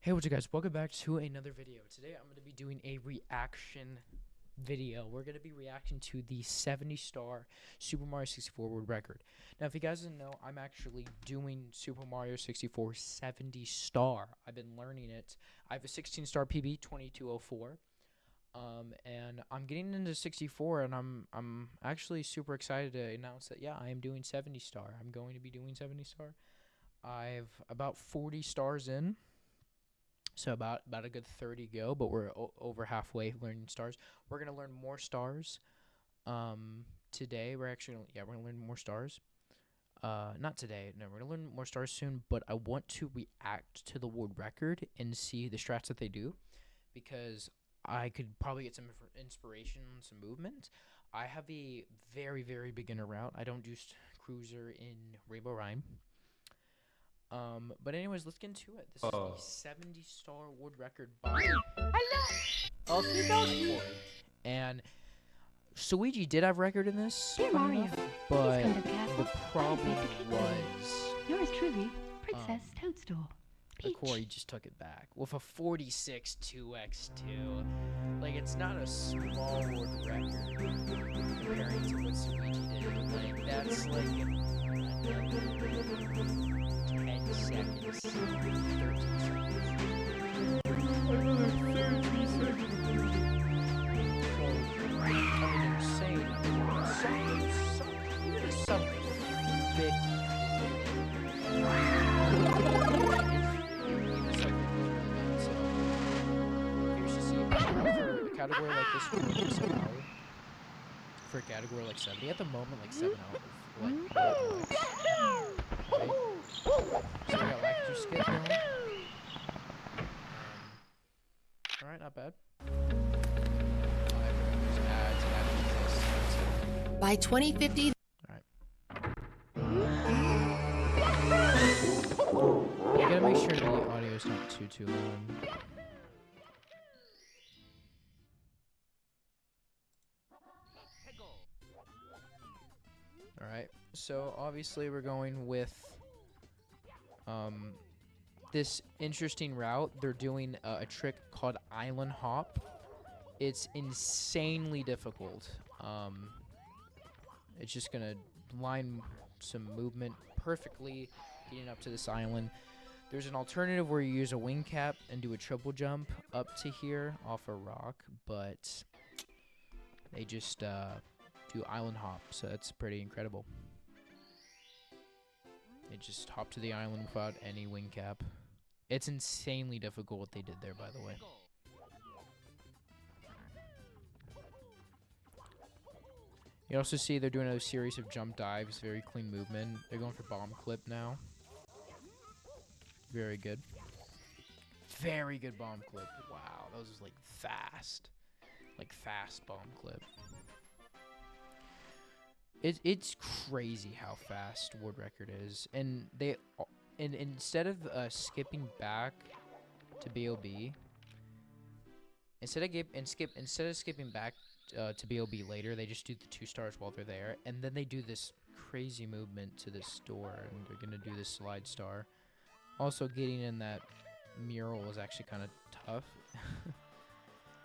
Hey, what's up guys, welcome back to another video. Today I'm going to be doing a reaction video. We're going to be reacting to the 70-star Super Mario 64 world record. Now if you guys didn't know, I'm actually doing Super Mario 64 70-star. I've been learning it. I have a 16-star PB, 2204. And I'm getting into 64 and I'm actually super excited to announce that yeah, I am doing 70-star. I'm going to be doing 70-star. I've about 40 stars in. So about a good 30 go, but we're over halfway learning stars. We're gonna learn more stars. Today we're gonna learn more stars. Not today. No, we're gonna learn more stars soon. But I want to react to the world record and see the strats that they do, because I could probably get some inspiration, some movement. I have a very beginner route. I don't do cruiser in Rainbow Rhyme. But anyways, let's get into it. This is the 70-star world record by Corey. And Luigi did have record in this, Dear Mario, but please come to the castle. the problem I'd like to was Yours truly, Princess Toadstool. Peach. Corey just took it back with a 46 2x2. Like, it's not a small world record comparing to what Luigi did. Like, that's like 10 seconds, 13 seconds. Another 30 seconds. I mean, insane. Even a sub 50. Category like this for a category like 70 at the moment, like 7 out of what? Right? So we got like 2 skip going. Alright, not bad. By 2050. Alright. You gotta make sure the audio is not too loud. Alright, so obviously we're going with this interesting route. They're doing a trick called Island Hop. It's insanely difficult. It's just gonna line some movement perfectly getting up to this island. There's an alternative where you use a wing cap and do a triple jump up to here off a rock, but they just do island hop, so that's pretty incredible. They just hop to the island without any wing cap. It's insanely difficult what they did there, by the way. You also see they're doing a series of jump dives, very clean movement. They're going for bomb clip now. Very good. Very good bomb clip. Wow, that was like fast. Like fast bomb clip. It's crazy how fast world record is, and instead of skipping back to BOB, instead of skipping back to BOB later, they just do the 2 stars while they're there, and then they do this crazy movement to this door, and they're gonna do this slide star. Also, getting in that mural is actually kind of tough.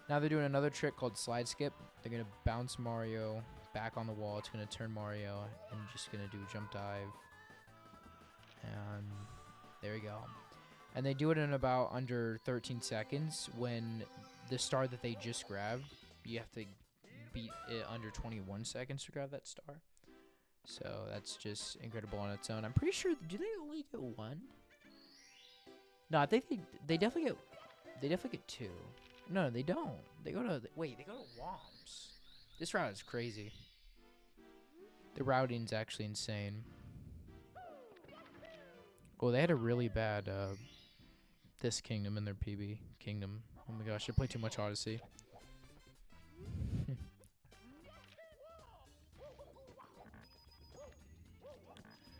Now they're doing another trick called slide skip. They're gonna bounce Mario back on the wall. It's gonna turn Mario and just gonna do a jump dive, and there we go. And they do it in about under 13 seconds. When the star that they just grabbed, you have to beat it under 21 seconds to grab that star. So that's just incredible on its own. I'm pretty sure, do they only get 1? No, I think they definitely get 2. No, they don't. They go to they go to Woms. This route is crazy. The routing's actually insane. Oh, they had a really bad this kingdom in their PB. Kingdom. Oh my gosh, I played too much Odyssey.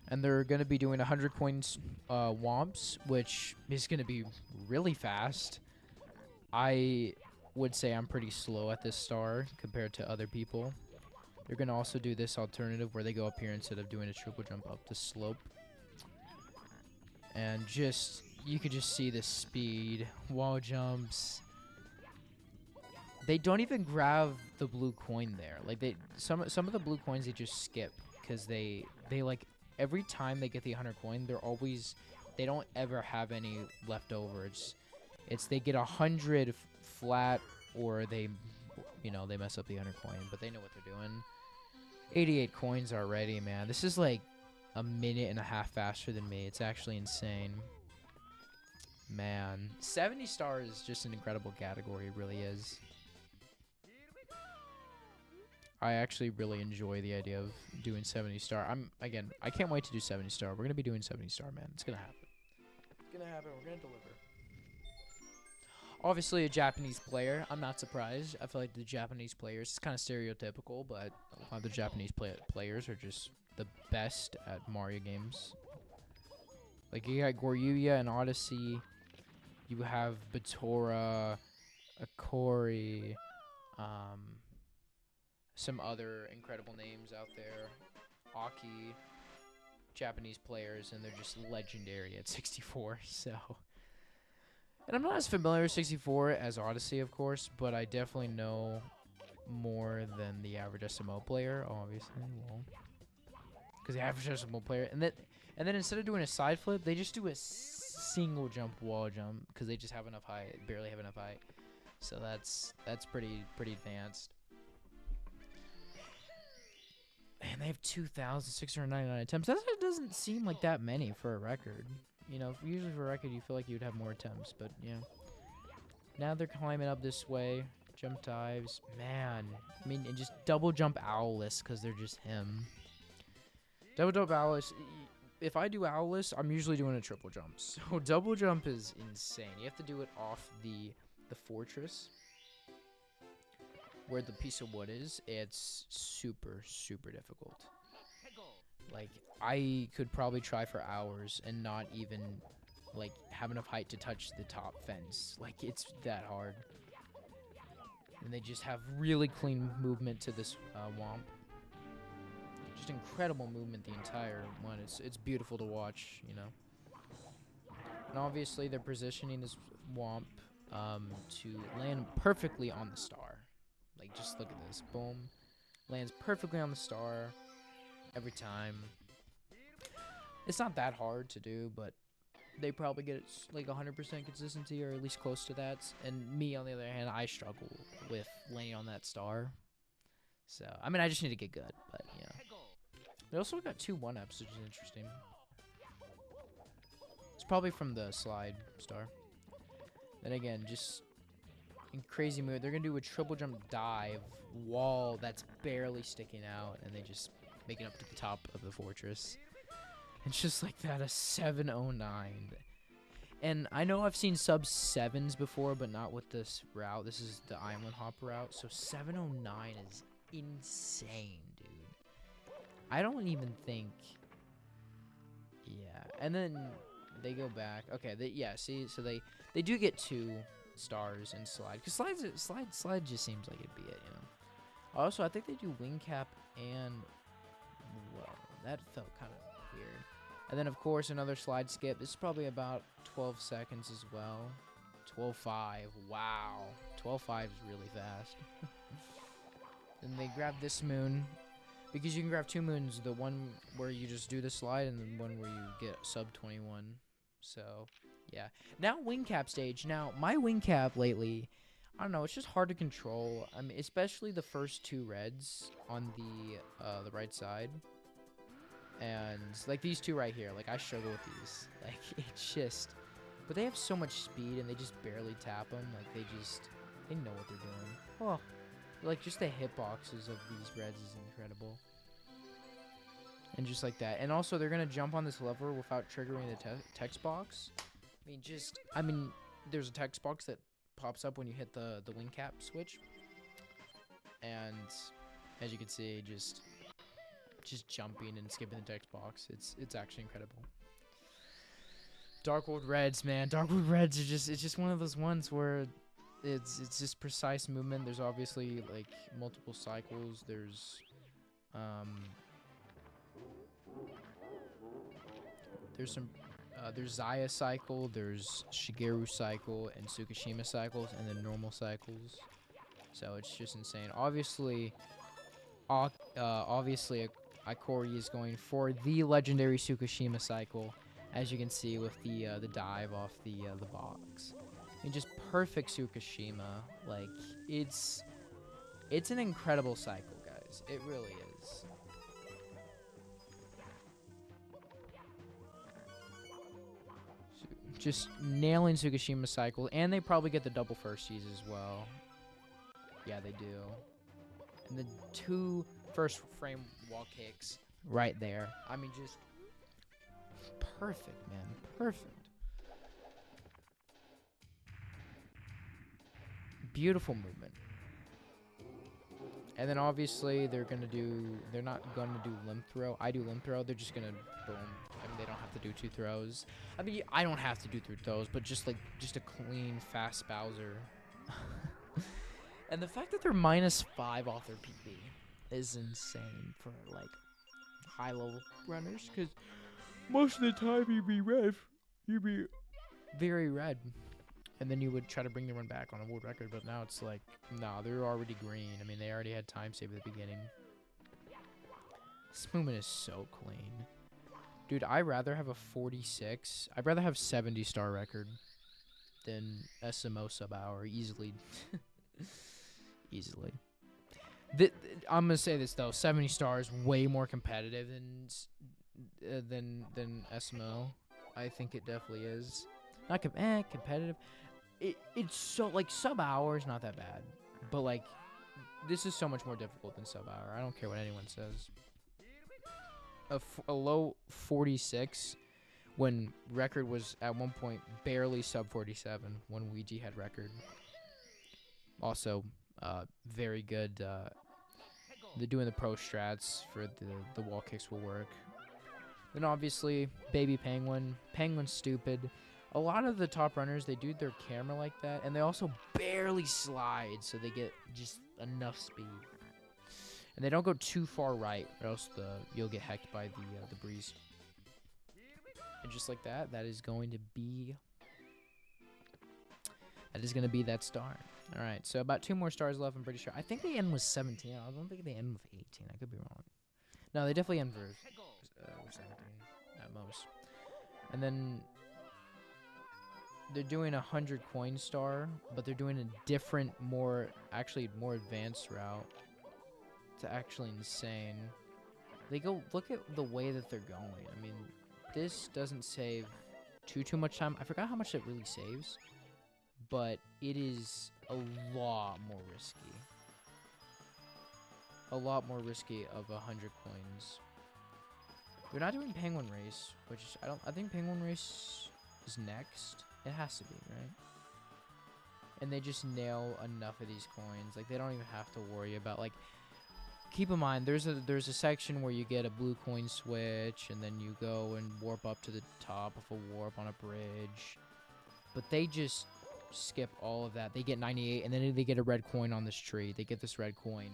And they're going to be doing 100 coins Womps, which is going to be really fast. I would say I'm pretty slow at this star compared to other people. They're going to also do this alternative where they go up here instead of doing a triple jump up the slope. And just you could just see the speed, wall jumps. They don't even grab the blue coin there. Like some of the blue coins they just skip because they like every time they get the 100 coin, they don't ever have any left over. It's they get 100 flat or they mess up the 100 coin, but they know what they're doing. 88 coins already, man. This is like a minute and a half faster than me. It's actually insane. Man, 70 stars is just an incredible category. It really is. I actually really enjoy the idea of doing 70 star. I can't wait to do 70 star. We're going to be doing 70 star, man. It's going to happen. It's going to happen. We're going to deliver. Obviously a Japanese player. I'm not surprised. I feel like the Japanese players, it's kind of stereotypical, but a lot of the Japanese players are just the best at Mario games. Like you got Goryuya and Odyssey. You have Batora, Akori, some other incredible names out there. Aki, Japanese players, and they're just legendary at 64, so. And I'm not as familiar with 64 as Odyssey, of course, but I definitely know more than the average SMO player, obviously. Well, because the average SMO player, and then instead of doing a side flip, they just do a single jump wall jump because they just have enough height, barely have enough height. So that's pretty advanced. And they have 2,699 attempts. That doesn't seem like that many for a record. You know, usually for a record, you feel like you'd have more attempts, but yeah. Now they're climbing up this way. Jump dives. Man. I mean, and just double jump Owless because they're just him. Double jump Owless. If I do Owless, I'm usually doing a triple jump. So double jump is insane. You have to do it off the fortress where the piece of wood is. It's super, super difficult. Like, I could probably try for hours and not even, like, have enough height to touch the top fence. Like, it's that hard. And they just have really clean movement to this Womp. Just incredible movement the entire one. It's beautiful to watch, you know. And obviously, they're positioning this Womp to land perfectly on the star. Like, just look at this. Boom. Lands perfectly on the star. Every time. It's not that hard to do, but they probably get it like 100% consistency or at least close to that. And me, on the other hand, I struggle with laying on that star. So, I mean, I just need to get good, but yeah. They also got 2 1-ups, which is interesting. It's probably from the slide star. Then again, just in crazy move. They're going to do a triple jump dive wall that's barely sticking out, and they just make it up to the top of the fortress. It's just like that, a 709. And I know I've seen sub 7s before, but not with this route. This is the island hop route. So 709 is insane, dude. I don't even think. Yeah. And then they go back. Okay, see, so they do get 2 stars in slide. Because slide just seems like it'd be it, you know. Also, I think they do wing cap and... Whoa, that felt kind of weird. And then, of course, another slide skip. This is probably about 12 seconds as well. 12.5. Wow. 12.5 is really fast. Then they grab this moon. Because you can grab 2 moons. The one where you just do the slide and the one where you get sub 21. So, yeah. Now, wing cap stage. Now, my wing cap lately... I don't know, it's just hard to control. I mean, especially the first 2 reds on the right side. And, like, these 2 right here. Like, I struggle with these. Like, it's just... But they have so much speed, and they just barely tap them. Like, they know what they're doing. Oh. Like, just the hitboxes of these reds is incredible. And just like that. And also, they're going to jump on this lever without triggering the text box. I mean, there's a text box that pops up when you hit the wing cap switch, and as you can see, just jumping and skipping the text box. It's actually incredible. Dark World Reds, man. Dark World Reds are it's just one of those ones where it's just precise movement. There's obviously like multiple cycles. There's some there's Zaya cycle, there's Shigeru cycle, and Tsukishima cycles, and then normal cycles. So it's just insane. Obviously, Ikori is going for the legendary Tsukishima cycle, as you can see with the dive off the box. I mean, just perfect Tsukishima. Like it's an incredible cycle, guys. It really is. Just nailing Tsukishima cycle, and they probably get the double firsties as well. Yeah, they do. And the 2 first frame wall kicks right there. I mean, just perfect, man. Perfect. Beautiful movement. And then obviously they're not gonna do limb throw. I do limb throw. They're just gonna boom. I mean, they don't have to do 2 throws. I mean, I don't have to do 3 throws, but just a clean, fast Bowser. And the fact that they're -5 off their PP is insane for like high level runners, because most of the time you'd be very red. And then you would try to bring the run back on a world record, but now it's like, nah, they're already green. I mean, they already had time save at the beginning. This movement is so clean. Dude, I'd rather have a 46. I'd rather have 70 star record than SMO sub hour easily. Easily. I'm gonna say this though, 70 stars way more competitive than SMO. I think it definitely is. Not competitive. It's so like sub hour is not that bad, but like this is so much more difficult than sub hour. I don't care what anyone says. A low 46 when record was at one point barely sub 47 when Ouija had record. Also, very good. They're doing the pro strats for the wall kicks will work. Then obviously Baby Penguin. Penguin's stupid. A lot of the top runners, they do their camera like that, and they also barely slide, so they get just enough speed. And they don't go too far right, or else you'll get hecked by the breeze. And just like that, that is going to be that star. All right, so about 2 more stars left. I'm pretty sure. I think they end with 17. I don't think they end with 18. I could be wrong. No, they definitely end with 17 at most. And then they're doing a 100 coin star, but they're doing a different, more advanced route. It's actually insane. They go, look at the way that they're going. I mean, this doesn't save too much time. I forgot how much it really saves, but it is a lot more risky. A lot more risky of 100 coins. They're not doing Penguin Race, which is, I think Penguin Race is next. It has to be, right? And they just nail enough of these coins. Like, they don't even have to worry about, like, keep in mind, there's a section where you get a blue coin switch, and then you go and warp up to the top of a warp on a bridge. But they just skip all of that. They get 98, and then they get a red coin on this tree. They get this red coin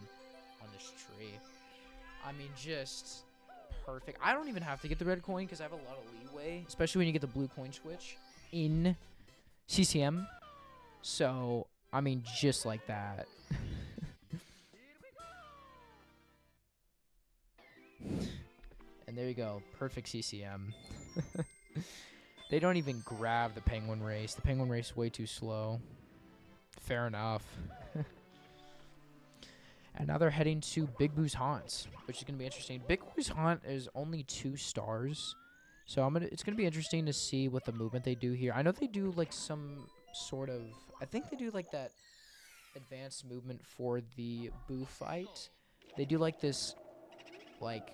on this tree. I mean, just perfect. I don't even have to get the red coin because I have a lot of leeway, especially when you get the blue coin switch in CCM. So, I mean, just like that. And there you go. Perfect CCM. They don't even grab the Penguin Race. The Penguin Race is way too slow. Fair enough. And now they're heading to Big Boo's Haunts, which is going to be interesting. Big Boo's Haunt is only 2 stars. So it's going to be interesting to see what the movement they do here. I know they do like some sort of, I think they do like that advanced movement for the Boo fight. They do like this like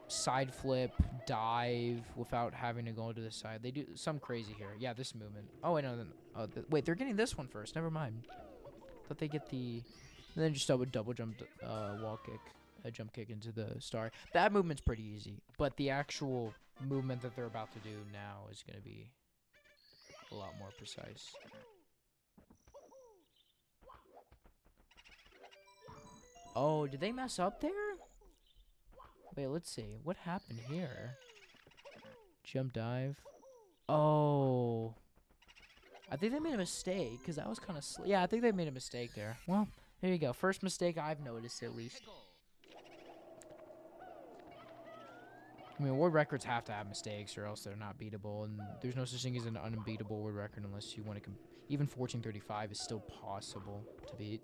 side flip dive without having to go to the side. They do some crazy here. Yeah, this movement. Oh, wait, no. Wait, they're getting this one first. Never mind. Thought they get the, and then just double jump wall kick, a jump kick into the star. That movement's pretty easy, but the actual movement that they're about to do now is going to be a lot more precise. Oh, did they mess up there? Wait, let's see. What happened here? Jump dive. Oh. I think they made a mistake, because that was kind of... yeah, I think they made a mistake there. Well, there you go. First mistake I've noticed, at least. I mean, world records have to have mistakes, or else they're not beatable, and there's no such thing as an unbeatable world record unless you want to... even 1435 is still possible to beat.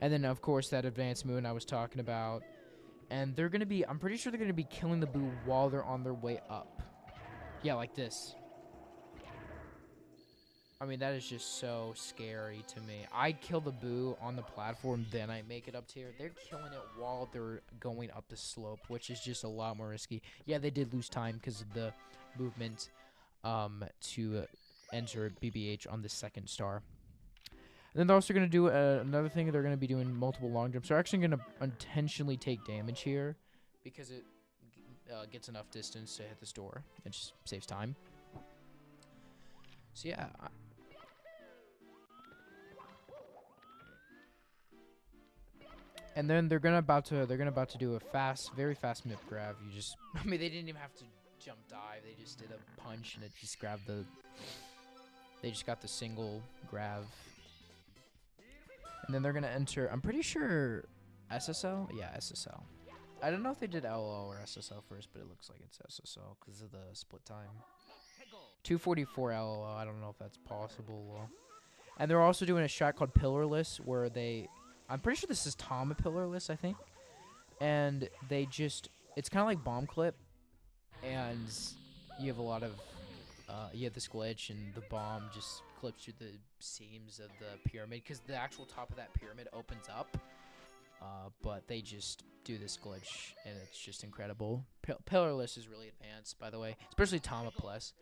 And then, of course, that advanced moon I was talking about. And they're going to be... I'm pretty sure they're going to be killing the Boo while they're on their way up. Yeah, like this. I mean, that is just so scary to me. I kill the Boo on the platform, then I make it up to here. They're killing it while they're going up the slope, which is just a lot more risky. Yeah, they did lose time because of the movement to enter BBH on the second star. And then they're also going to do another thing. They're going to be doing multiple long jumps. They're actually going to intentionally take damage here because it gets enough distance to hit the store. It just saves time. So yeah. And then they're gonna about to do a very fast mip grab. You just, I mean, they didn't even have to jump dive. They just did a punch and it just grabbed the. They just got the single grab. And then they're gonna enter. I'm pretty sure SSL. Yeah, SSL. I don't know if they did LOL or SSL first, but it looks like it's SSL because of the split time. 244 LOL. I don't know if that's possible. And they're also doing a shot called Pillarless where they. I'm pretty sure this is Tom Pillarless, I think. And they just... It's kind of like Bomb Clip. And you have a lot of... you have this glitch and the bomb just clips through the seams of the pyramid. Because the actual top of that pyramid opens up. But they just do this glitch. And it's just incredible. Pillarless is really advanced, by the way. Especially Tama Plus.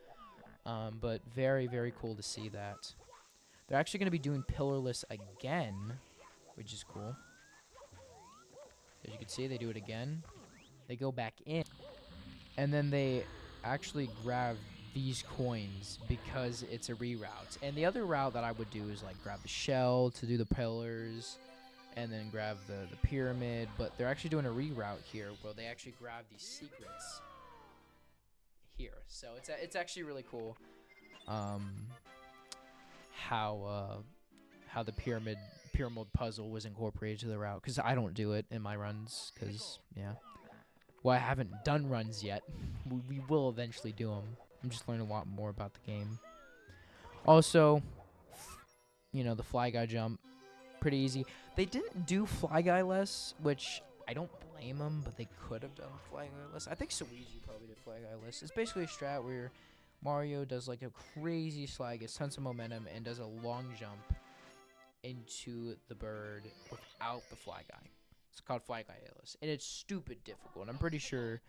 But very, very cool to see that. They're actually going to be doing Pillarless again, which is cool. As you can see, they do it again. They go back in. And then they actually grab these coins because it's a reroute. And the other route that I would do is like grab the shell to do the pillars and then grab the pyramid. But they're actually doing a reroute here where they actually grab these secrets here. So it's actually really cool how the pyramid puzzle was incorporated to the route, because I don't do it in my runs, because yeah, well, I haven't done runs yet. We will eventually do them. I'm just learning a lot more about the game. Also, you know, the fly guy jump, pretty easy. They didn't do fly guy less, which I don't blame them, but they could have done fly guy less. I think Suizu probably did fly guy less. It's basically a strat where Mario does like a crazy slide, gets tons of momentum, and does a long jump into the bird without the fly guy. It's called fly guy less, and it's stupid difficult. And I'm pretty sure,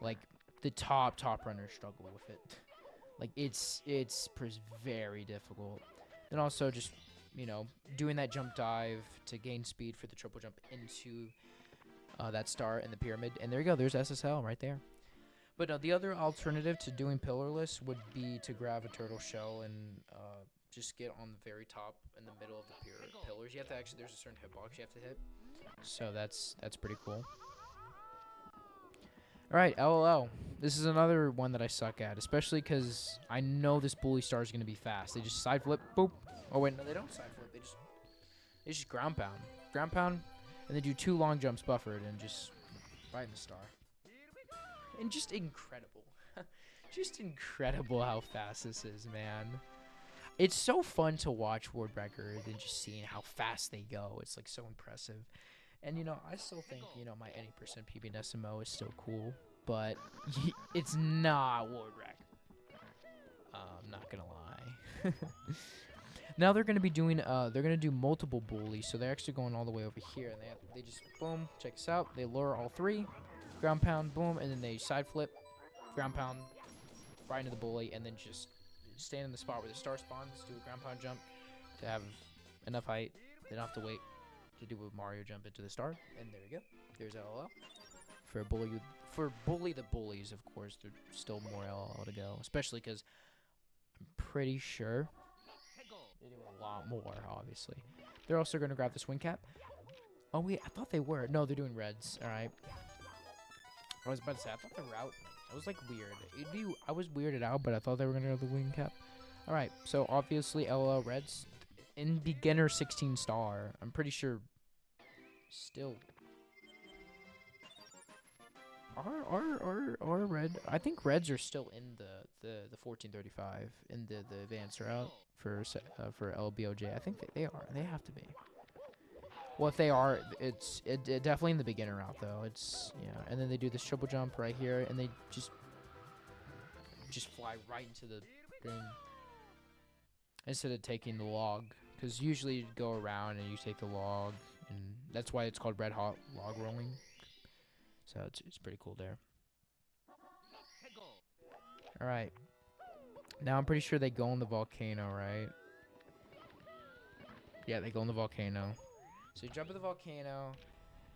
like, the top runners struggle with it. Like, it's very difficult. And also just, you know, doing that jump dive to gain speed for the triple jump into that star in the pyramid. And there you go. There's SSL right there. But no, the other alternative to doing pillarless would be to grab a turtle shell and just get on the very top in the middle of the pillars. You have to actually, there's a certain hitbox you have to hit. So that's pretty cool. Alright, LOL. This is another one that I suck at, especially because I know this bully star is going to be fast. They just side flip, boop. Oh wait, no, they don't side flip. They just ground pound. Ground pound, and they do 2 long jumps buffered and just right in the star. And just incredible. Just incredible how fast this is, man. It's so fun to watch world record and just seeing how fast they go. It's like so impressive. And you know, I still think, you know, my any percent PB and SMO is still cool, but it's not world record. I'm not gonna lie. Now they're gonna be doing they're gonna do multiple bullies, so they're actually going all the way over here, and they just boom, check this out. They lure all 3, ground pound, boom, and then they side flip, ground pound, right into the bully, and then just stand in the spot where the star spawns, do a ground pound jump to have enough height. They don't have to wait to do a Mario jump into the star, and there you go. There's LOL. For bully the bullies, of course, there's still more LOL to go, especially because I'm pretty sure they do a lot more, obviously. They're also going to grab the swing cap. Oh, wait, I thought they were. No, they're doing reds, all right. I was about to say, I thought the route It was like weird. I was weirded out, but I thought they were gonna go the wing cap. All right, so obviously LOL Reds in beginner 16 star. I'm pretty sure. Still. Are red? I think reds are still in the 1435 in the advanced route for LBOJ. I think they are. They have to be. Well, if they are, it's definitely in the beginner route though. It's yeah, and then they do this triple jump right here, and they just fly right into the thing instead of taking the log, because usually you go around and you take the log, and that's why it's called red hot log rolling. So it's pretty cool there. All right, now I'm pretty sure they go in the volcano, right? Yeah, they go in the volcano. So you jump in the volcano,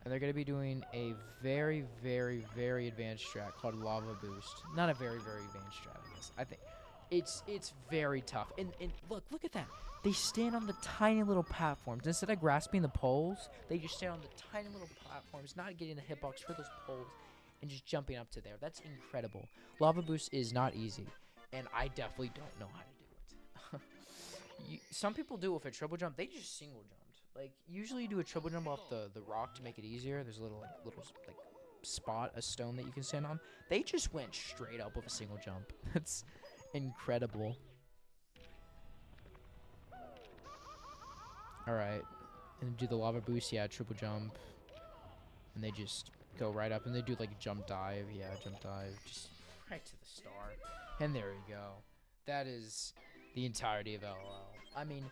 and they're going to be doing a very, very, very advanced strat called Lava Boost. Not a very, very advanced strat, I guess. I think it's very tough. And look at that. They stand on the tiny little platforms. Instead of grasping the poles, they just stand on the tiny little platforms, not getting the hitbox for those poles, and just jumping up to there. That's incredible. Lava Boost is not easy, and I definitely don't know how to do it. Some people do it with a triple jump. They just single jump. Like, usually you do a triple jump off the rock to make it easier. There's a little spot, a stone that you can stand on. They just went straight up with a single jump. That's incredible. Alright. And do the lava boost, yeah, triple jump. And they just go right up, and they do, like, jump dive. Yeah, jump dive. Just right to the star. And there you go. That is the entirety of LOL. I mean,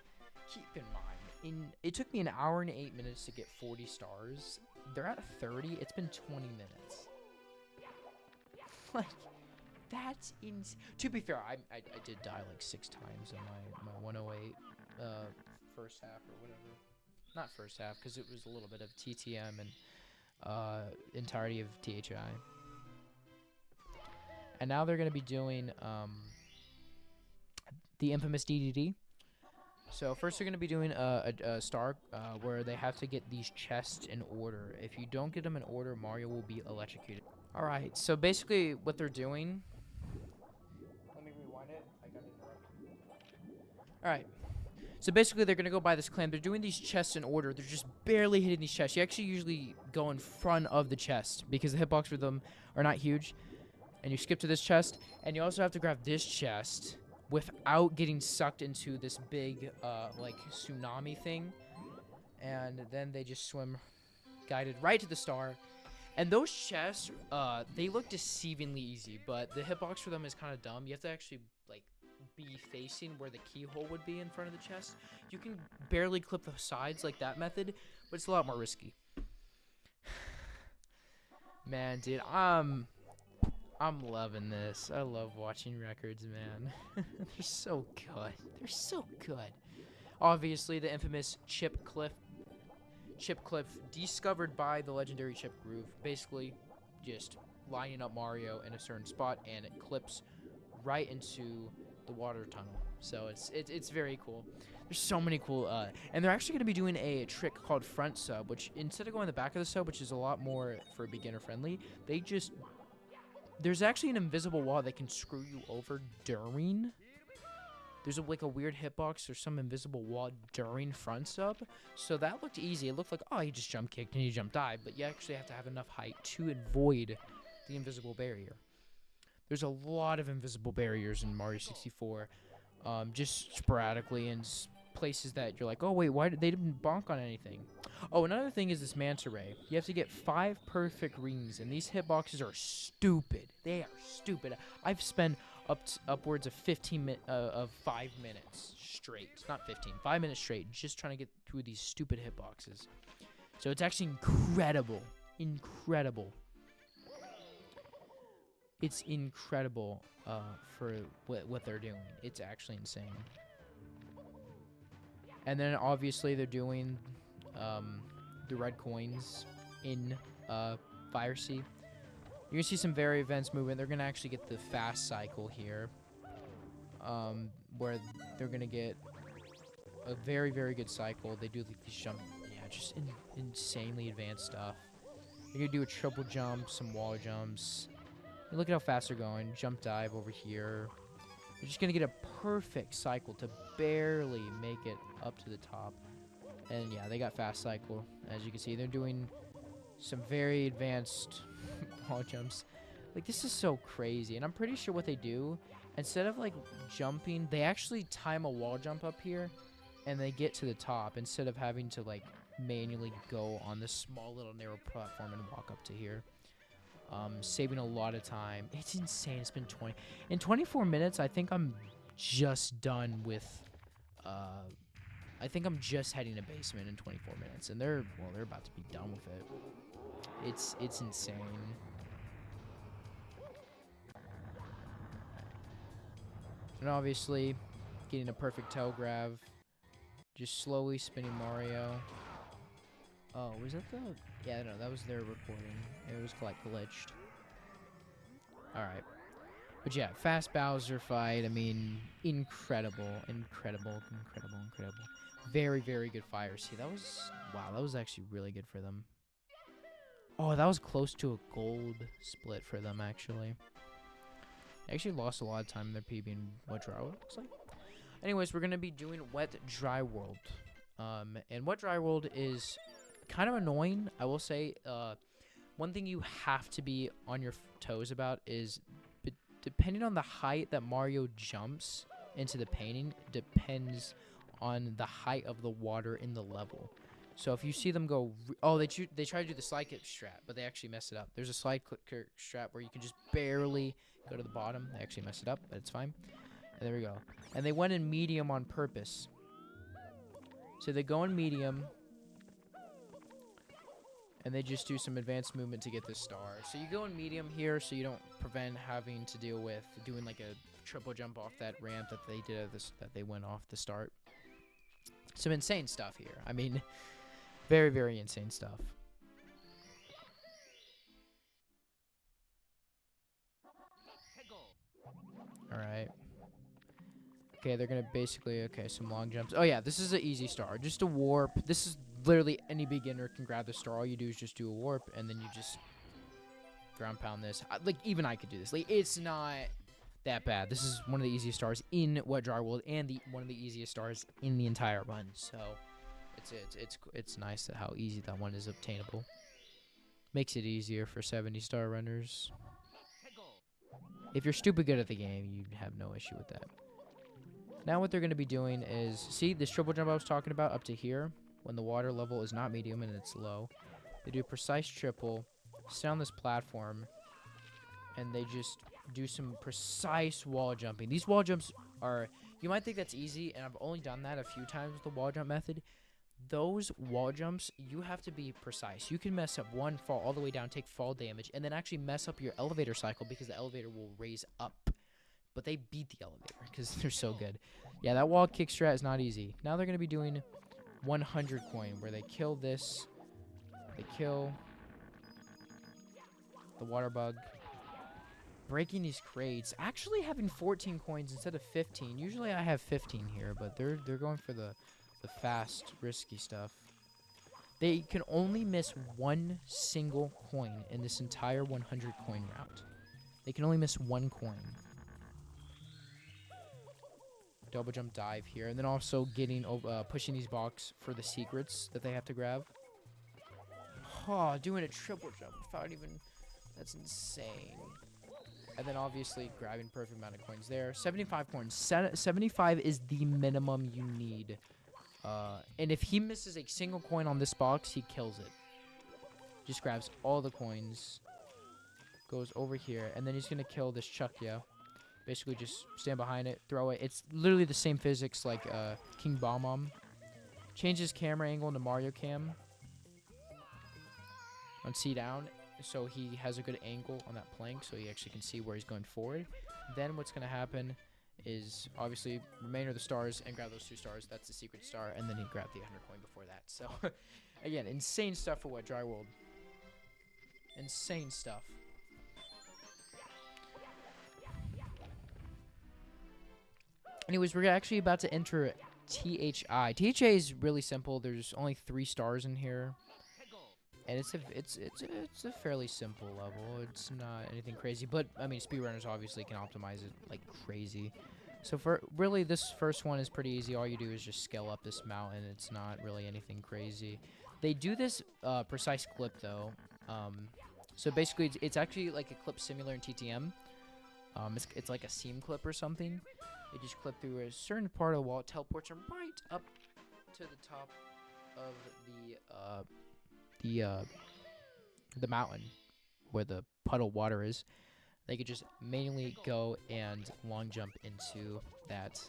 keep in mind, it took me an hour and 8 minutes to get 40 stars. They're at 30. It's been 20 minutes. Like, that's insane. To be fair, I did die like 6 times in my 108 first half or whatever. Not first half, because it was a little bit of TTM and entirety of THI. And now they're going to be doing the infamous DDD. So first they're going to be doing a star where they have to get these chests in order. If you don't get them in order, Mario will be electrocuted. Alright, so basically what they're doing... Let me rewind it. I got interrupted. Alright. So basically they're going to go by this clan. They're doing these chests in order. They're just barely hitting these chests. You actually usually go in front of the chest because the hitbox for them are not huge. And you skip to this chest. And you also have to grab this chest without getting sucked into this big, like, tsunami thing. And then they just swim guided right to the star. And those chests, they look deceivingly easy, but the hitbox for them is kind of dumb. You have to actually, like, be facing where the keyhole would be in front of the chest. You can barely clip the sides like that method, but it's a lot more risky. Man, dude, I'm loving this. I love watching records, man. They're so good. They're so good. Obviously, the infamous Chip Cliff, discovered by the legendary Chip Groove. Basically, just lining up Mario in a certain spot, and it clips right into the water tunnel. So it's very cool. There's so many cool, and they're actually going to be doing a trick called front sub, which instead of going the back of the sub, which is a lot more for beginner friendly, there's actually an invisible wall that can screw you over during. There's like a weird hitbox or some invisible wall during front sub. So that looked easy. It looked like, oh, you just jump kicked and you jump dive. But you actually have to have enough height to avoid the invisible barrier. There's a lot of invisible barriers in Mario 64. Just sporadically in places that you're like, oh, wait, why did they didn't bonk on anything? Oh, another thing is this manta ray. You have to get 5 perfect rings, and these hitboxes are stupid. They are stupid. I've spent upwards of 5 minutes straight. Not 15, 5 minutes straight, just trying to get through these stupid hitboxes. So it's actually incredible. Incredible. It's incredible for what they're doing. It's actually insane. And then obviously they're doing the red coins in Fire Sea. You're gonna see some very advanced movement. They're gonna actually get the fast cycle here, where they're gonna get a very, very good cycle. They do like these jump, yeah, just insanely advanced stuff. You're gonna do a triple jump, some wall jumps, And look at how fast they're going. Jump dive over here. They're just going to get a perfect cycle to barely make it up to the top. And yeah, they got fast cycle. As you can see, they're doing some very advanced wall jumps. Like, this is so crazy. And I'm pretty sure what they do, instead of like jumping, they actually time a wall jump up here and they get to the top instead of having to like manually go on this small little narrow platform and walk up to here. Saving a lot of time. It's insane. It's been 24 minutes. I think I'm just done with I think I'm just heading to basement in 24 minutes, and they're about to be done with it. It's insane. And obviously, getting a perfect tail grab, just slowly spinning Mario. Oh, was that the? Yeah, no, that was their recording. It was like glitched. All right. But yeah, fast Bowser fight. I mean, incredible. Very, very good fire. See, that was... Wow, that was actually really good for them. Oh, that was close to a gold split for them, actually. They actually lost a lot of time in their PB and Wet Dry World, looks like. Anyways, we're going to be doing Wet Dry World. And Wet Dry World is kind of annoying, I will say. One thing you have to be on your toes about is... depending on the height that Mario jumps into the painting, depends on the height of the water in the level. So if you see them go... they try to do the slide kick strat, but they actually mess it up. There's a slide kick strat where you can just barely go to the bottom. They actually mess it up, but it's fine. And there we go. And they went in medium on purpose. So they go in medium... and they just do some advanced movement to get this star. So you go in medium here so you don't prevent having to deal with doing like a triple jump off that ramp that they did that they went off the start. Some insane stuff here. I mean, very, very insane stuff. Alright. Okay, they're going to basically... Okay, some long jumps. Oh yeah, this is an easy star. Just a warp. This is... literally any beginner can grab the star. All you do is just do a warp, and then you just ground pound this. Like, even I could do this. Like, it's not that bad. This is one of the easiest stars in Wet Dry World, and one of the easiest stars in the entire run. So, it's nice that how easy that one is obtainable. Makes it easier for 70-star runners. If you're stupid good at the game, you have no issue with that. Now what they're going to be doing is, see this triple jump I was talking about up to here? When the water level is not medium and it's low, they do a precise triple, stay on this platform, and they just do some precise wall jumping. These wall jumps are, you might think that's easy, and I've only done that a few times with the wall jump method. Those wall jumps, you have to be precise. You can mess up one, fall all the way down, take fall damage, and then actually mess up your elevator cycle because the elevator will raise up. But they beat the elevator because they're so good. Yeah, that wall kick strat is not easy. Now they're going to be doing 100 coin, where they kill this, they kill the water bug, breaking these crates, actually having 14 coins instead of 15. Usually I have 15 here, but they're going for the fast, risky stuff. They can only miss one single coin in this entire 100 coin route. They can only miss one coin. Double jump dive here, and then also getting pushing these blocks for the secrets that they have to grab. Oh, doing a triple jump without even... That's insane. And then obviously grabbing perfect amount of coins there. 75 coins. 75 is the minimum you need. And if he misses a single coin on this box, he kills it. Just grabs all the coins. Goes over here, and then he's going to kill this Chuckya. Basically, just stand behind it, throw it. It's literally the same physics like King Bob-omb. Changes camera angle into Mario Cam on C down, so he has a good angle on that plank, so he actually can see where he's going forward. Then what's going to happen is, obviously, remainder of the stars and grab those 2 stars. That's the secret star, and then he grabbed the 100 coin before that. So, again, insane stuff for Wet Dry World. Insane stuff. Anyways, we're actually about to enter THI. THI is really simple. There's only 3 stars in here. And it's a fairly simple level. It's not anything crazy, but I mean, speedrunners obviously can optimize it like crazy. So for really, this first one is pretty easy. All you do is just scale up this mountain. It's not really anything crazy. They do this precise clip though. So basically, it's actually like a clip similar in TTM. It's like a seam clip or something. They just clip through a certain part of the wall. It teleports them right up to the top of the mountain where the puddle water is. They could just manually go and long jump into that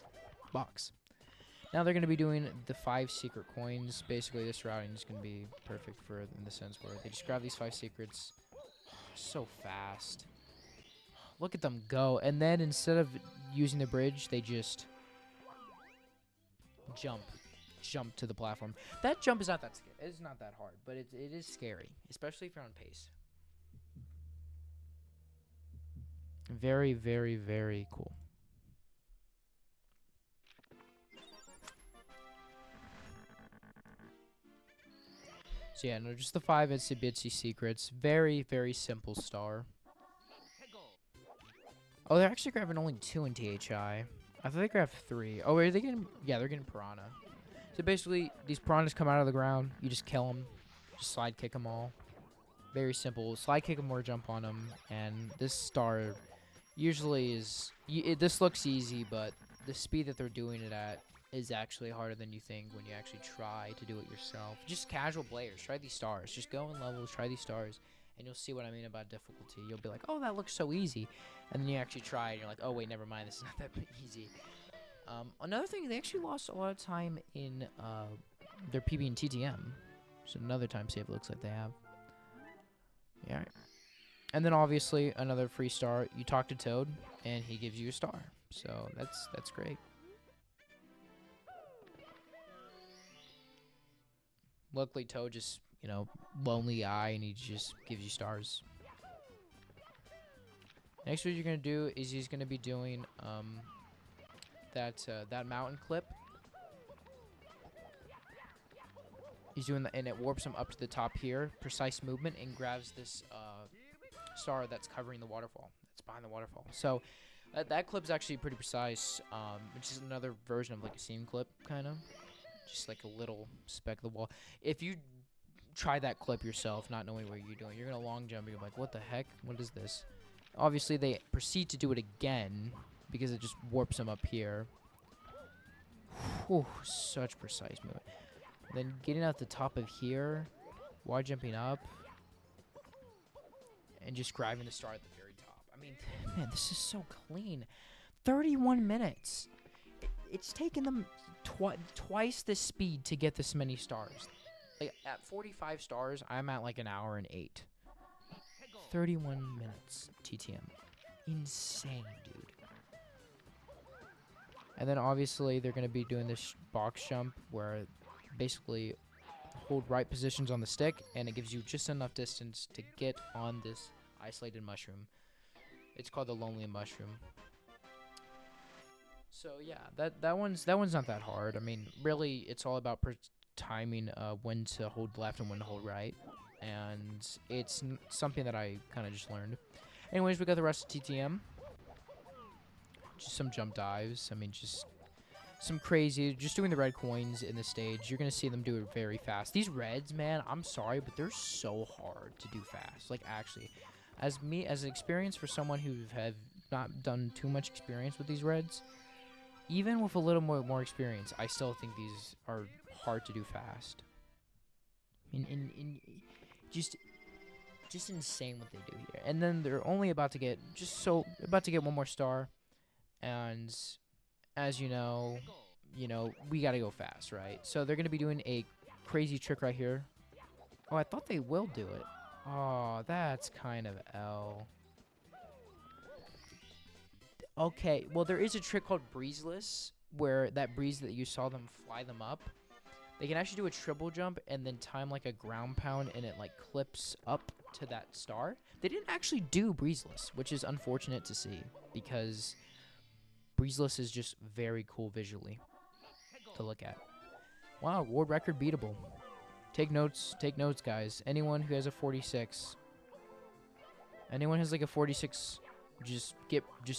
box. Now they're going to be doing the 5 secret coins. Basically, this routing is going to be perfect for in the sense where they just grab these 5 secrets so fast. Look at them go. And then instead of using the bridge, they just jump to the platform. That jump is not that scary. It's not that hard, but it is scary, especially if you're on pace. Very, very, very cool. So yeah, no, just the 5 itsy bitsy secrets. Very, very simple star. Oh, they're actually grabbing only 2 in THI. I thought they grabbed 3. Oh, are they getting? Yeah, they're getting piranha. So basically, these piranhas come out of the ground. You just kill them. Just slide kick them all. Very simple. Slide kick them or jump on them. And this star usually is... this looks easy, but the speed that they're doing it at is actually harder than you think when you actually try to do it yourself. Just casual players. Try these stars. Just go in levels. Try these stars. And you'll see what I mean about difficulty. You'll be like, oh, that looks so easy. And then you actually try and you're like, oh, wait, never mind. This is not that easy. Another thing, they actually lost a lot of time in their PB and TTM. So another time save looks like they have. Yeah. And then obviously another free star. You talk to Toad and he gives you a star. So that's great. Luckily Toad just, you know, lonely guy and he just gives you stars. Next, what you're gonna do is he's gonna be doing that mountain clip. He's doing and it warps him up to the top here. Precise movement and grabs this star that's covering the waterfall. That's behind the waterfall. So that clip's actually pretty precise. Which is another version of like a seam clip, kind of. Just like a little speck of the wall. If you try that clip yourself, not knowing what you're doing, you're gonna long jump. You're like, what the heck? What is this? Obviously, they proceed to do it again because it just warps them up here. Whew, such precise movement. Then getting out the top of here, while jumping up, and just grabbing the star at the very top. I mean, man, this is so clean. 31 minutes. It's taken them twice the speed to get this many stars. Like, at 45 stars, I'm at like an hour and 8. 31 minutes TTM. Insane, dude. And then obviously they're going to be doing this box jump where basically hold right positions on the stick and it gives you just enough distance to get on this isolated mushroom. It's called the Lonely Mushroom. So yeah, that one's not that hard. I mean, really it's all about timing when to hold left and when to hold right. And it's something that I kind of just learned. Anyways, we got the rest of TTM. Just some jump dives. I mean, just some crazy. Just doing the red coins in the stage. You're going to see them do it very fast. These reds, man, I'm sorry, but they're so hard to do fast. Like, actually, as an experience for someone who have not done too much experience with these reds, even with a little more experience, I still think these are hard to do fast. Just insane what they do here. And then they're only about to get one more star. And as you know, we got to go fast, right? So they're going to be doing a crazy trick right here. Oh, I thought they will do it. Oh, that's kind of L. Okay, well, there is a trick called Breezeless, where that breeze that you saw them fly them up, they can actually do a triple jump and then time like a ground pound and it like clips up to that star. They didn't actually do Breezeless, which is unfortunate to see because Breezeless is just very cool visually to look at. Wow, world record beatable. Take notes, guys. Anyone who has a 46, anyone who has like a 46, just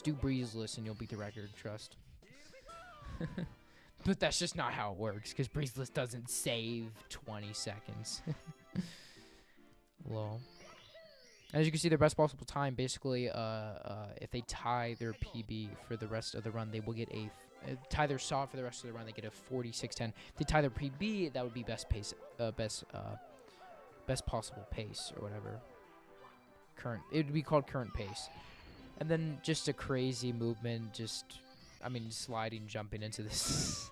do breezeless and you'll beat the record. Trust. But that's just not how it works, because breezeless doesn't save 20 seconds. Lol. As you can see, their best possible time, basically, if they tie their PB for the rest of the run, they will get tie their saw for the rest of the run, they get a 46:10. If they tie their PB, that would be best possible pace, or whatever. It would be called current pace. And then just a crazy movement, sliding, jumping into this.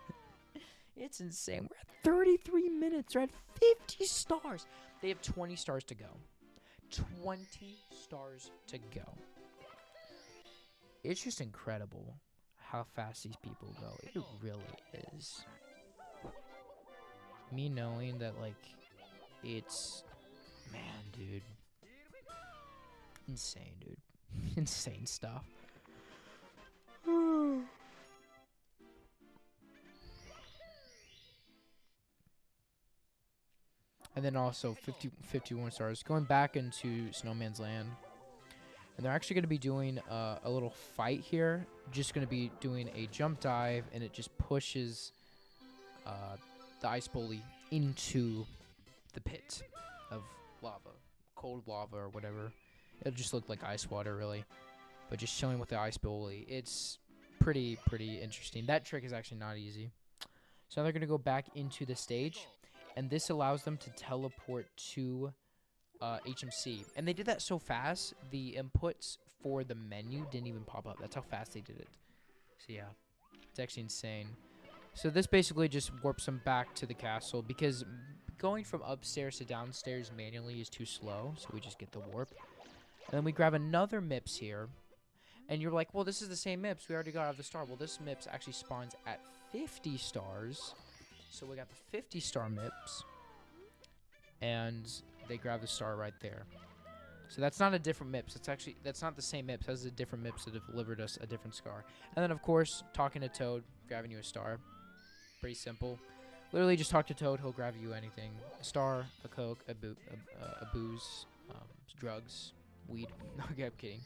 It's insane. We're at 33 minutes. We're at 50 stars. They have 20 stars to go. 20 stars to go. It's just incredible how fast these people go. It really is. Me knowing that, like, it's... Man, dude. Insane, dude. Insane stuff. And then also 51 stars. Going back into Snowman's Land. And they're actually going to be doing a little fight here. Just going to be doing a jump dive. And it just pushes the ice bully into the pit of lava. Cold lava or whatever. It'll just look like ice water, really. But just showing with the ice bully. It's pretty interesting. That trick is actually not easy. So now they're going to go back into the stage. And this allows them to teleport to HMC. And they did that so fast, the inputs for the menu didn't even pop up. That's how fast they did it. So yeah, it's actually insane. So this basically just warps them back to the castle, because going from upstairs to downstairs manually is too slow. So we just get the warp. And then we grab another MIPS here. And you're like, well, this is the same MIPS. We already got out of the star. Well, this MIPS actually spawns at 50 stars. So we got the 50-star MIPS, and they grab the star right there. So that's not a different MIPS. That's not the same MIPS. That's a different MIPS that have delivered us a different star. And then, of course, talking to Toad, grabbing you a star. Pretty simple. Literally just talk to Toad. He'll grab you anything. A star, a Coke, a booze, drugs, weed. Okay, I'm kidding.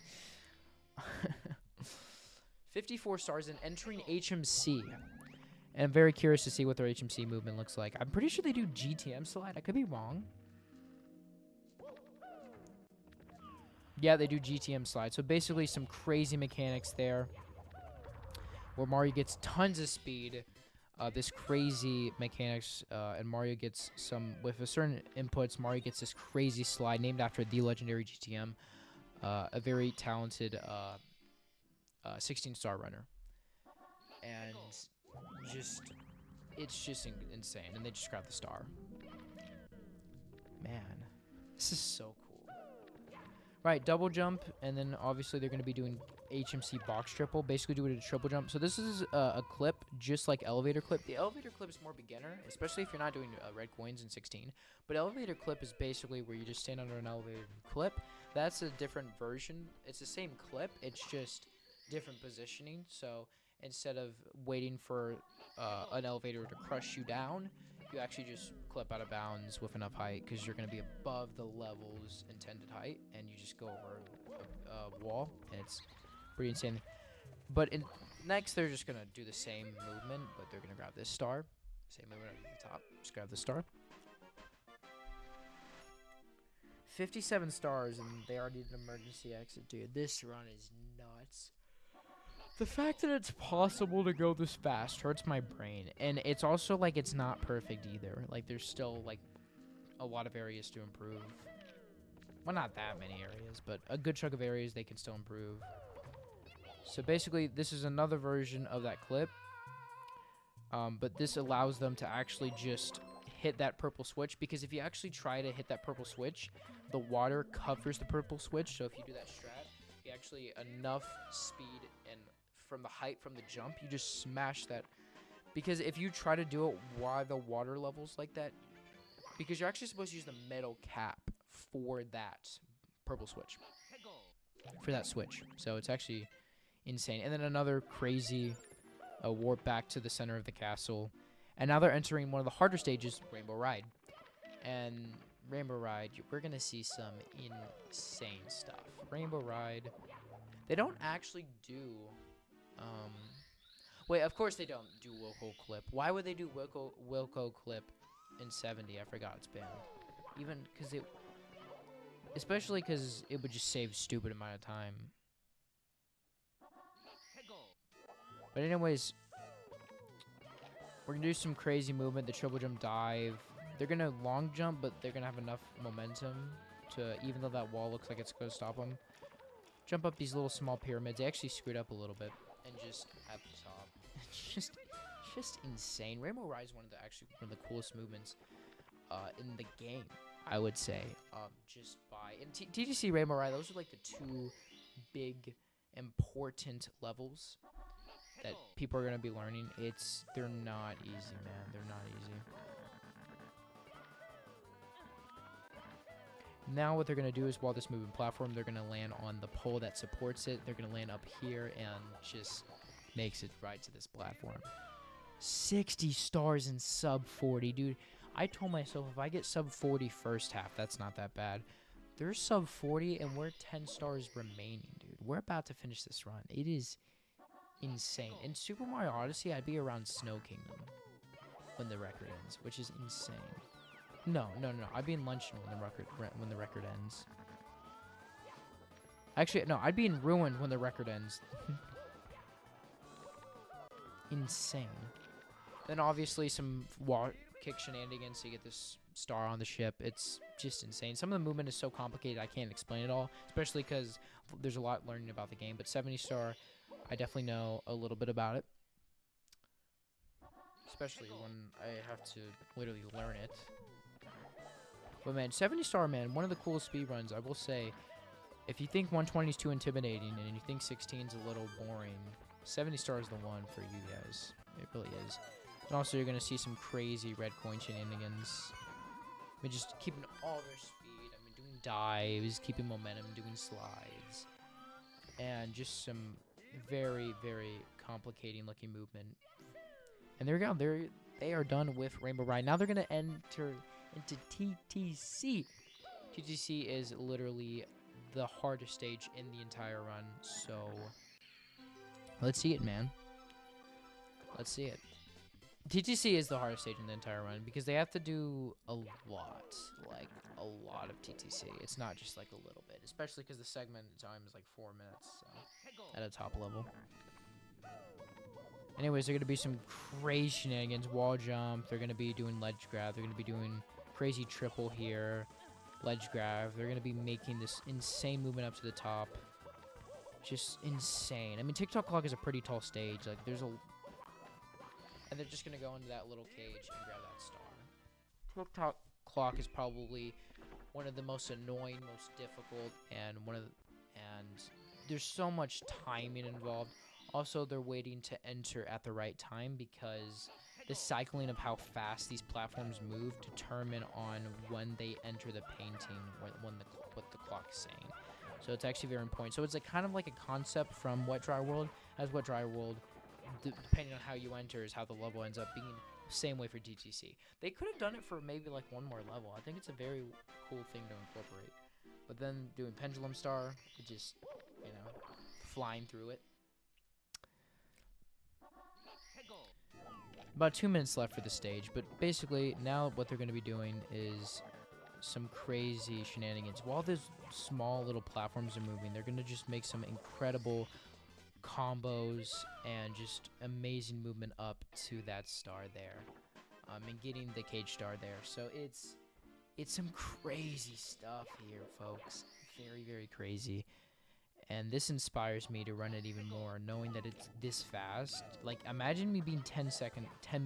54 stars and entering HMC. And I'm very curious to see what their HMC movement looks like. I'm pretty sure they do GTM slide. I could be wrong. Yeah, they do GTM slide. So basically some crazy mechanics there, where Mario gets tons of speed. This crazy mechanics, and Mario gets with a certain inputs, Mario gets this crazy slide named after the legendary GTM, a very talented 16-star runner. And it's just insane. And they just grab the star. Man, this is so cool. Right, double jump, and then obviously they're going to be doing HMC box triple, basically doing a triple jump. So this is a clip just like elevator clip. The elevator clip is more beginner, especially if you're not doing red coins in 16. But elevator clip is basically where you just stand under an elevator and clip. That's a different version. It's the same clip, it's just different positioning. So instead of waiting for an elevator to crush you down, you actually just clip out of bounds with enough height, because you're going to be above the level's intended height, and you just go over a wall, and it's pretty insane. But next, they're just going to do the same movement, but they're going to grab this star. Same movement at the top. Just grab the star. 57 stars, and they already did an emergency exit, dude. This run is nuts. The fact that it's possible to go this fast hurts my brain. And it's also, like, it's not perfect either. Like, there's still, like, a lot of areas to improve. Well, not that many areas, but a good chunk of areas they can still improve. So, basically, this is another version of that clip. But this allows them to actually just hit that purple switch. Because if you actually try to hit that purple switch, the water covers the purple switch. So, if you do that strat, you actually enough speed and from the height from the jump, you just smash that. Because if you try to do it while the water level's like that, because you're actually supposed to use the metal cap for that purple switch, for that switch. So it's actually insane. And then another crazy warp back to the center of the castle. And now they're entering one of the harder stages, Rainbow Ride. And Rainbow Ride, we're gonna see some insane stuff. Rainbow Ride, they don't actually do, wait, of course they don't do Wilco Clip. Why would they do Wilco Clip in 70? I forgot it's banned. Even because especially because it would just save stupid amount of time. But anyways, we're gonna do some crazy movement, the triple jump dive. They're gonna long jump, but they're gonna have enough momentum to, even though that wall looks like it's gonna stop them, jump up these little small pyramids. They actually screwed up a little bit, and just at the top, it's just insane. Rainbow Ride is one of the coolest movements in the game, I would say. Just by and TTC Rainbow Ride, those are like the two big important levels that people are gonna be learning. They're not easy, man. They're not easy. Now what they're going to do is, while this moving platform, they're going to land on the pole that supports it. They're going to land up here and just makes it right to this platform. 60 stars in sub 40, dude. I told myself if I get sub 40 first half, that's not that bad. They're sub 40 and we're 10 stars remaining, dude. We're about to finish this run. It is insane. In Super Mario Odyssey, I'd be around Snow Kingdom when the record ends, which is insane. No. I'd be in Luncheon when the record ends. Actually, no. I'd be in Ruin when the record ends. Insane. Then obviously some wall kick shenanigans to get this star on the ship. It's just insane. Some of the movement is so complicated I can't explain it all, especially because there's a lot learning about the game. But 70 star, I definitely know a little bit about it. Especially when I have to literally learn it. But man, 70 star, man, one of the coolest speedruns, I will say. If you think 120 is too intimidating and you think 16 is a little boring, 70 star is the one for you guys. It really is. And also, you're going to see some crazy red coin shenanigans. I mean, just keeping all their speed. I mean, doing dives, keeping momentum, doing slides. And just some very, very complicating looking movement. And there we go. They are done with Rainbow Ride. Now they're going to enter into TTC. TTC is literally the hardest stage in the entire run. So, let's see it, man. Let's see it. TTC is the hardest stage in the entire run because they have to do a lot. Like, a lot of TTC. It's not just like a little bit. Especially because the segment time is like 4 minutes. So, at a top level. Anyways, they're going to be some crazy shenanigans. Wall jump. They're going to be doing ledge grab. They're going to be doing crazy triple here. Ledge grab. They're going to be making this insane movement up to the top. Just insane. I mean, TikTok Clock is a pretty tall stage. Like, there's a... And they're just going to go into that little cage and grab that star. TikTok Clock is probably one of the most annoying, most difficult, and and there's so much timing involved. Also, they're waiting to enter at the right time because the cycling of how fast these platforms move determine on when they enter the painting, what the clock is saying. So it's actually very important. So it's like kind of like a concept from Wet Dry World, as Wet Dry World, depending on how you enter, is how the level ends up being. Same way for TTC. They could have done it for maybe like one more level. I think it's a very cool thing to incorporate. But then doing Pendulum Star, it just, you know, flying through it. About 2 minutes left for the stage, but basically now what they're going to be doing is some crazy shenanigans. While those small little platforms are moving, they're going to just make some incredible combos and just amazing movement up to that star there, and getting the cage star there. So it's some crazy stuff here, folks. Very, very crazy. And this inspires me to run it even more, knowing that it's this fast. Like, imagine me being 10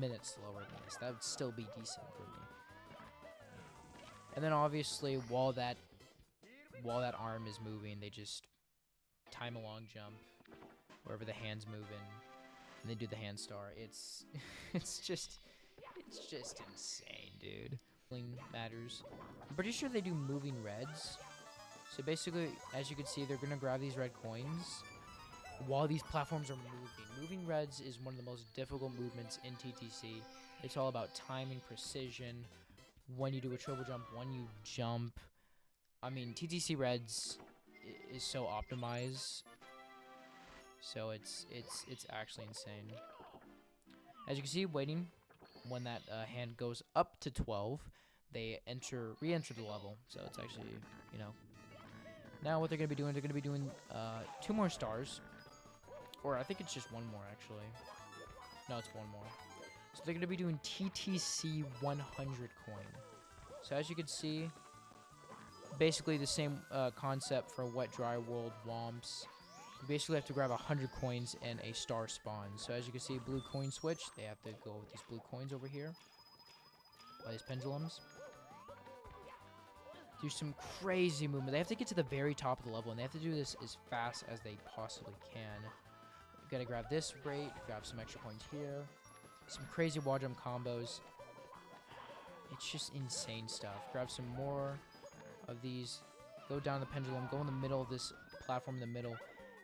minutes slower than this. That would still be decent for me. And then obviously, while that arm is moving, they just time a long jump wherever the hand's moving, and they do the hand star. It's just insane, dude. Matters. I'm pretty sure they do moving reds. So basically, as you can see, they're going to grab these red coins while these platforms are moving. Moving reds is one of the most difficult movements in TTC. It's all about timing, precision, when you do a triple jump, when you jump. I mean, TTC Reds is so optimized, so it's actually insane. As you can see, waiting when that hand goes up to 12, they re-enter the level. So it's actually, you know. Now what they're gonna be doing, 2 more stars, or I think it's just 1 more actually. No, it's 1 more. So they're gonna be doing TTC 100 coin. So as you can see, basically the same concept for Wet Dry World Womps. You basically have to grab 100 coins and a star spawns. So as you can see, blue coin switch. They have to go with these blue coins over here. By these pendulums. Do some crazy movement. They have to get to the very top of the level, and they have to do this as fast as they possibly can. You gotta grab this rate, grab some extra coins here. Some crazy wall jump combos. It's just insane stuff. Grab some more of these. Go down the pendulum. Go in the middle of this platform in the middle.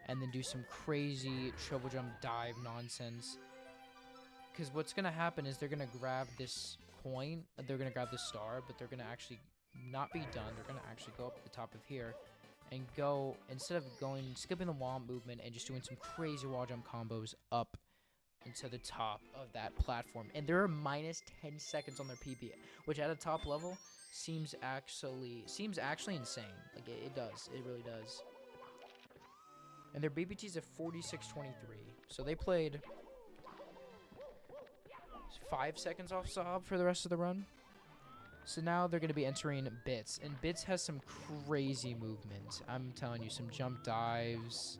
And then do some crazy triple jump dive nonsense. Because what's going to happen is they're going to grab this coin. They're going to grab this star. But they're going to actually not be done. They're going to actually go up to the top of here. And go, instead of skipping the wall movement and just doing some crazy wall jump combos up into the top of that platform. And they're minus 10 seconds on their PB. Which at a top level seems actually insane. Like it does. It really does. And their BBT's at 46.23. So they played 5 seconds off Saab for the rest of the run. So now they're going to be entering Bits. And Bits has some crazy movement. I'm telling you, some jump dives.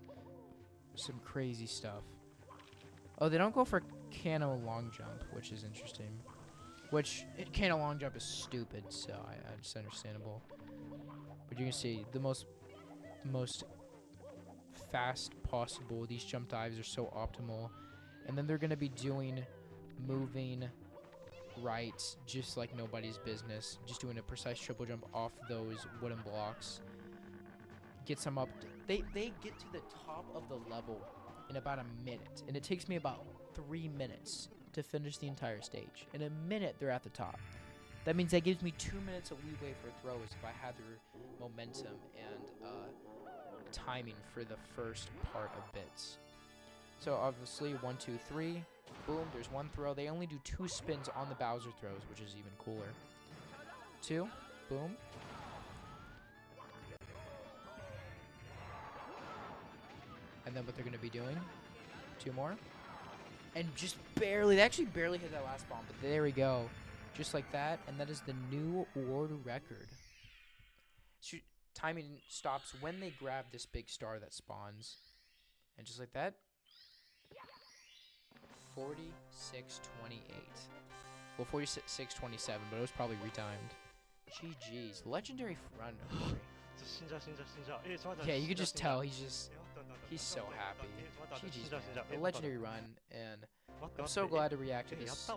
Some crazy stuff. Oh, they don't go for Cano long jump, which is interesting. Which, Cano long jump is stupid, so it's understandable. But you can see, the most fast possible. These jump dives are so optimal. And then they're going to be moving right just like nobody's business. Just doing a precise triple jump off those wooden blocks. Gets them up. They get to the top of the level in about a minute. And it takes me about 3 minutes to finish the entire stage. In a minute, they're at the top. That means that gives me 2 minutes of leeway for throws if I had the momentum and timing for the first part of Bits. So obviously 1, 2, 3, boom, there's 1 throw. They only do 2 spins on the Bowser throws, which is even cooler. 2, boom. And then what they're going to be doing, 2 more. And just barely, they actually barely hit that last bomb, but there we go. Just like that, and that is the new world record. Timing stops when they grab this big star that spawns. And just like that, 46.28. Well, 46.27, but it was probably retimed. GG's. Legendary run. Yeah, you could just tell he's so happy. GG's, man. A legendary run, and I'm so glad to react to this.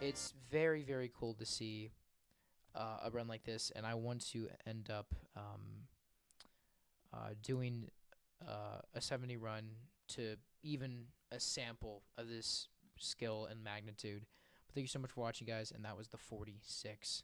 It's very, very cool to see a run like this, and I want to end up doing a 70 run to even a sample of this skill and magnitude. But thank you so much for watching, guys, and that was the 46.28.